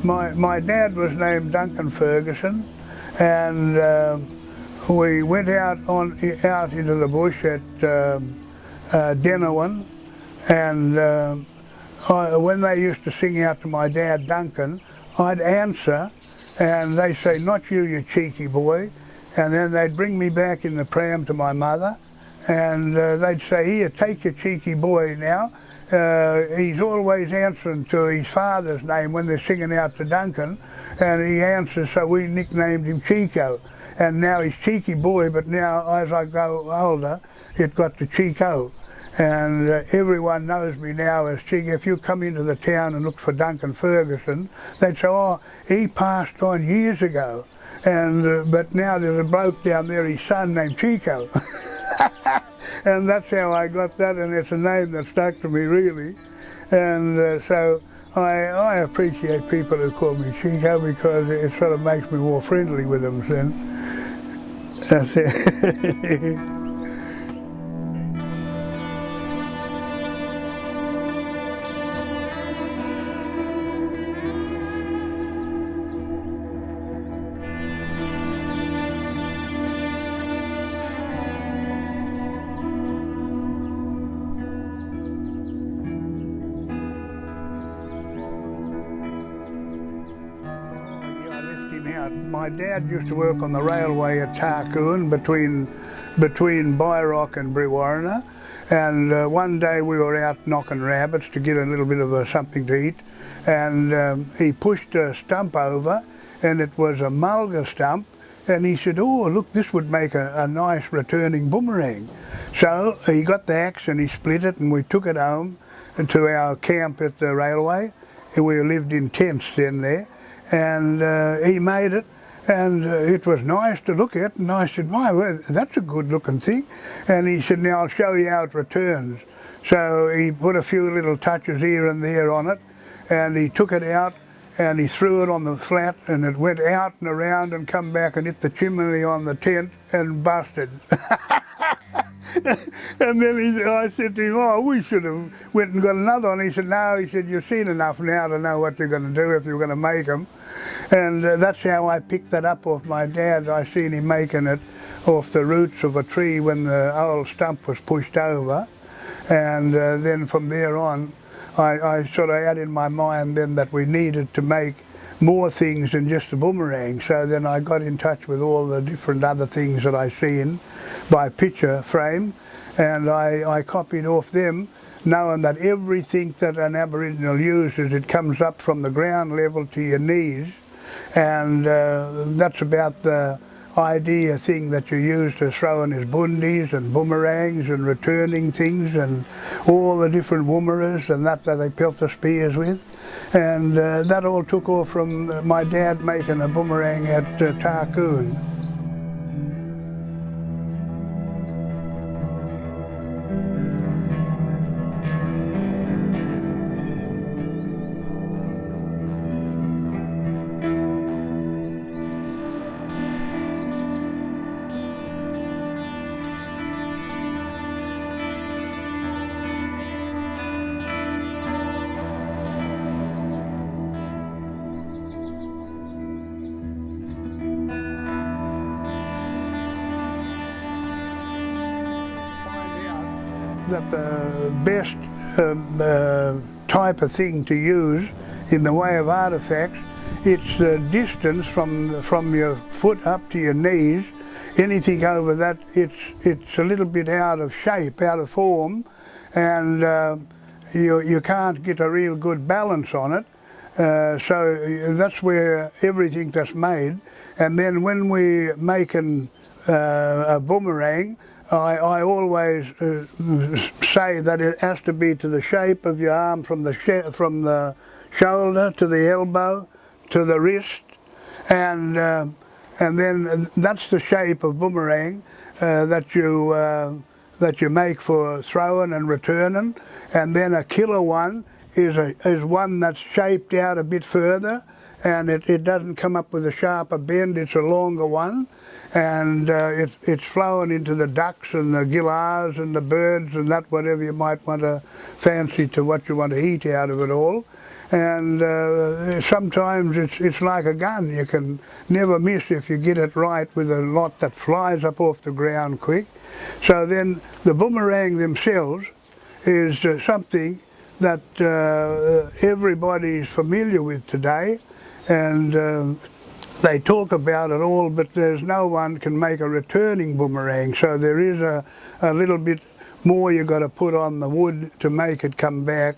my dad was named Duncan Ferguson, and we went out into the bush at Denowin, and when they used to sing out to my dad Duncan, I'd answer, and they'd say, "Not you, you cheeky boy," and then they'd bring me back in the pram to my mother, and they'd say, "Here, take your cheeky boy now. He's always answering to his father's name when they're singing out to Duncan," and he answers, so we nicknamed him Cheeko. And now he's Cheeky Boy, but now as I grow older, it got to Cheeko. And everyone knows me now as Cheeko. If you come into the town and look for Duncan Ferguson, they'd say, "Oh, he passed on years ago." And but now there's a bloke down there, his son, named Cheeko. And that's how I got that, and it's a name that stuck to me really. And so I appreciate people who call me Cheeko, because it sort of makes me more friendly with them then. That's it. My dad used to work on the railway at Tarkoon between Bairock and Brewarrina, and one day we were out knocking rabbits to get a little bit of something to eat, and he pushed a stump over, and it was a mulga stump, and he said, "Oh, look, this would make a nice returning boomerang." So he got the axe and he split it, and we took it home to our camp at the railway. We lived in tents then there, and he made it. And it was nice to look at, and I said, "My word, that's a good looking thing." And he said, "Now I'll show you how it returns." So he put a few little touches here and there on it, and he took it out and he threw it on the flat, and it went out and around and come back and hit the chimney on the tent and busted. And then I said to him, "Oh, we should have went and got another one." He said, "No," he said, "you've seen enough now to know what you're going to do if you're going to make them." And that's how I picked that up off my dad. I seen him making it off the roots of a tree when the old stump was pushed over. And then from there on, I sort of had in my mind then that we needed to make more things than just a boomerang. So then I got in touch with all the different other things that I seen by picture frame, and I copied off them, knowing that everything that an Aboriginal uses, it comes up from the ground level to your knees, and that's about the idea thing that you use to throw in his bundis and boomerangs and returning things and all the different woomeras and that they pelt the spears with. And that all took off from my dad making a boomerang at Tarkoon. That the best type of thing to use in the way of artefacts, it's the distance from your foot up to your knees. Anything over that, it's a little bit out of shape, out of form, and you can't get a real good balance on it. So that's where everything that's made. And then when we're making a boomerang, I always say that it has to be to the shape of your arm, from the shoulder to the elbow to the wrist, and then that's the shape of boomerang that you make for throwing and returning. And then a killer one is one that's shaped out a bit further, and it doesn't come up with a sharper bend, it's a longer one, and it's flown into the ducks and the gillars and the birds and that, whatever you might want to fancy to what you want to eat out of it all. And sometimes it's like a gun. You can never miss if you get it right with a lot that flies up off the ground quick. So then the boomerang themselves is something that everybody's familiar with today, and they talk about it all, but there's no one can make a returning boomerang. So there is a little bit more you've got to put on the wood to make it come back,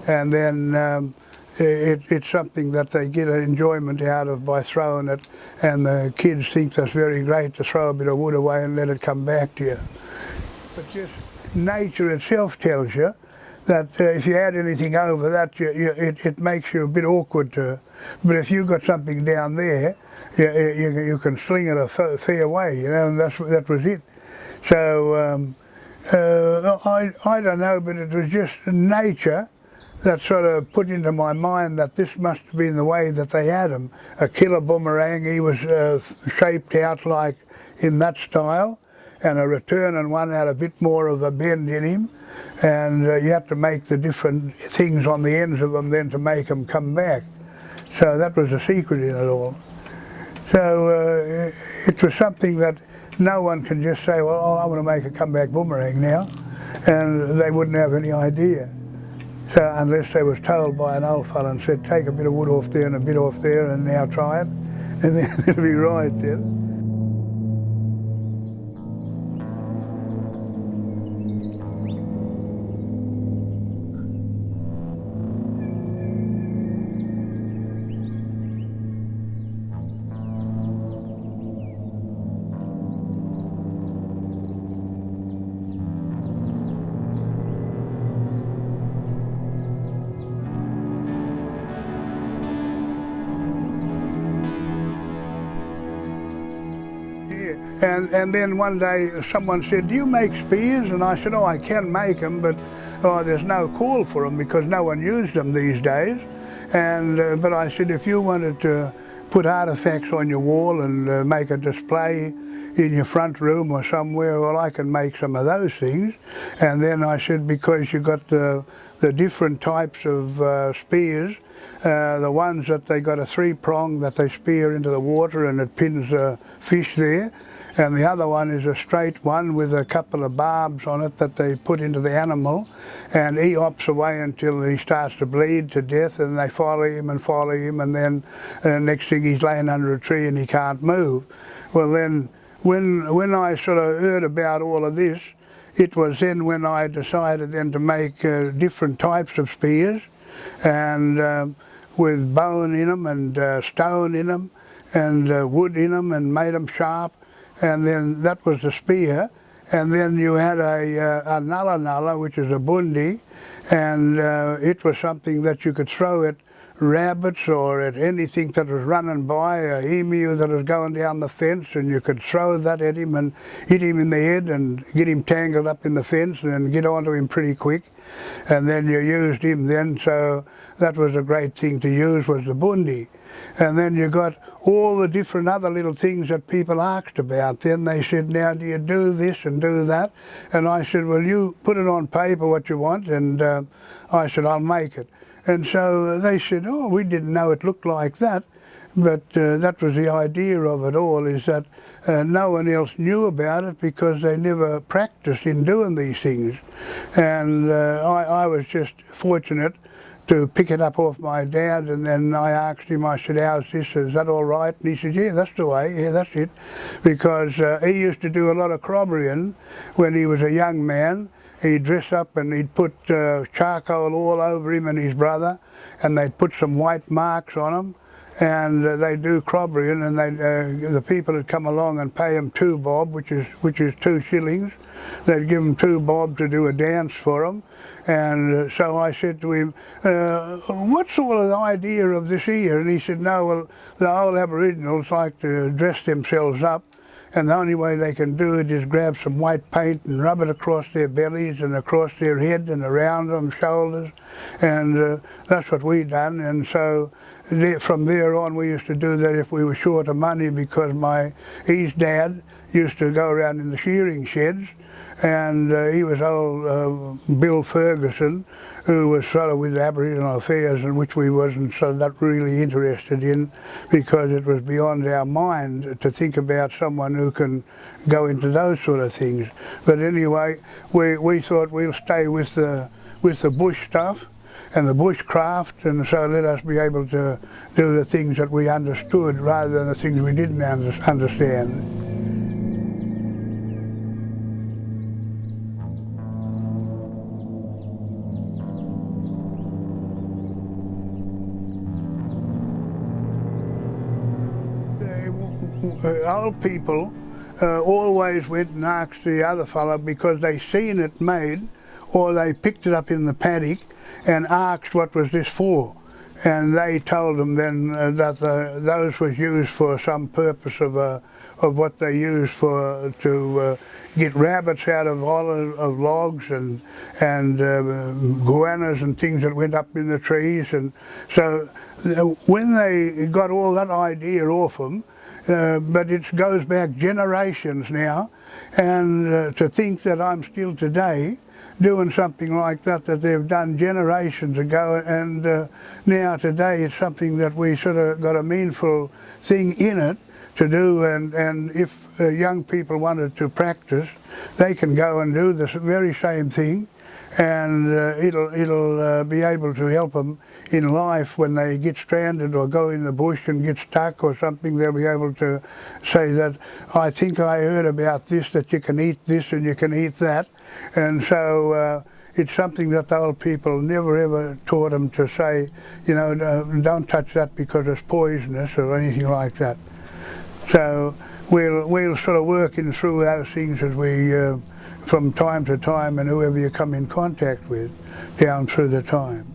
and then it's something that they get an enjoyment out of by throwing it, and the kids think that's very great to throw a bit of wood away and let it come back to you. But just nature itself tells you that if you add anything over that, it makes you a bit awkward to. But if you've got something down there, you can sling it a fair way, you know, and that was it. So I don't know, but it was just nature that sort of put into my mind that this must have been the way that they had him. A killer boomerang, he was shaped out like in that style, and a returning one had a bit more of a bend in him, and you had to make the different things on the ends of them then to make them come back. So that was the secret in it all. So it was something that no one can just say, well, I want to make a comeback boomerang now, and they wouldn't have any idea. So unless they was told by an old fella and said, take a bit of wood off there and a bit off there and now try it, and then it'll be right then. And then one day someone said, do you make spears? And I said, oh, I can make them, but there's no call for them because no one used them these days. And but I said, if you wanted to put artefacts on your wall and make a display in your front room or somewhere, well, I can make some of those things. And then I said, because you got the different types of spears, the ones that they got a three-prong that they spear into the water and it pins a fish there, and the other one is a straight one with a couple of barbs on it that they put into the animal, and he hops away until he starts to bleed to death, and they follow him, and then next thing he's laying under a tree and he can't move. Well then, when I sort of heard about all of this, it was then when I decided then to make different types of spears, and with bone in them and stone in them and wood in them, and made them sharp. And then that was the spear, and then you had a nulla, which is a bundi, and it was something that you could throw at rabbits or at anything that was running by, a emu that was going down the fence, and you could throw that at him and hit him in the head and get him tangled up in the fence and get onto him pretty quick. And then you used him then, so that was a great thing to use, was the bundi. And then you got all the different other little things that people asked about. Then they said, now do you do this and do that? And I said, well, you put it on paper what you want, and I said, I'll make it. And so they said, oh, we didn't know it looked like that. But that was the idea of it all, is that no one else knew about it because they never practiced in doing these things. And I was just fortunate to pick it up off my dad, and then I asked him, I said, how's this, is that all right? And he said, yeah, that's the way, yeah, that's it. Because he used to do a lot of clobbering when he was a young man. He'd dress up and he'd put charcoal all over him and his brother, and they'd put some white marks on him, and they'd do clobbering, and the people would come along and pay him 2 bob, which is 2 shillings. They'd give him 2 bob to do a dance for him. And so I said to him, what's all the idea of this here? And he said, no, well, the old Aboriginals like to dress themselves up and the only way they can do it is grab some white paint and rub it across their bellies and across their head and around them, shoulders, and that's what we done. And so from there on we used to do that if we were short of money, because his dad used to go around in the shearing sheds, and he was old Bill Ferguson, who was sort of with Aboriginal affairs, and which we wasn't so that really interested in, because it was beyond our mind to think about someone who can go into those sort of things. But anyway, we thought we'll stay with the bush stuff and the bushcraft, and so let us be able to do the things that we understood rather than the things we didn't understand. Old people always went and asked the other fellow because they seen it made, or they picked it up in the paddock and asked what was this for, and they told them then that those was used for some purpose of what they used for to get rabbits out of logs and guanas and things that went up in the trees. And so when they got all that idea off them, but it goes back generations now, and to think that I'm still today doing something like that they've done generations ago, and now today it's something that we sort of got a meaningful thing in it to do, and if young people wanted to practice, they can go and do this very same thing, and it'll be able to help them in life when they get stranded or go in the bush and get stuck or something. They'll be able to say that, I think I heard about this, that you can eat this and you can eat that. And so it's something that the old people never ever taught them to say, you know, don't touch that because it's poisonous or anything like that. So we'll sort of working through those things as we from time to time, and whoever you come in contact with down through the time.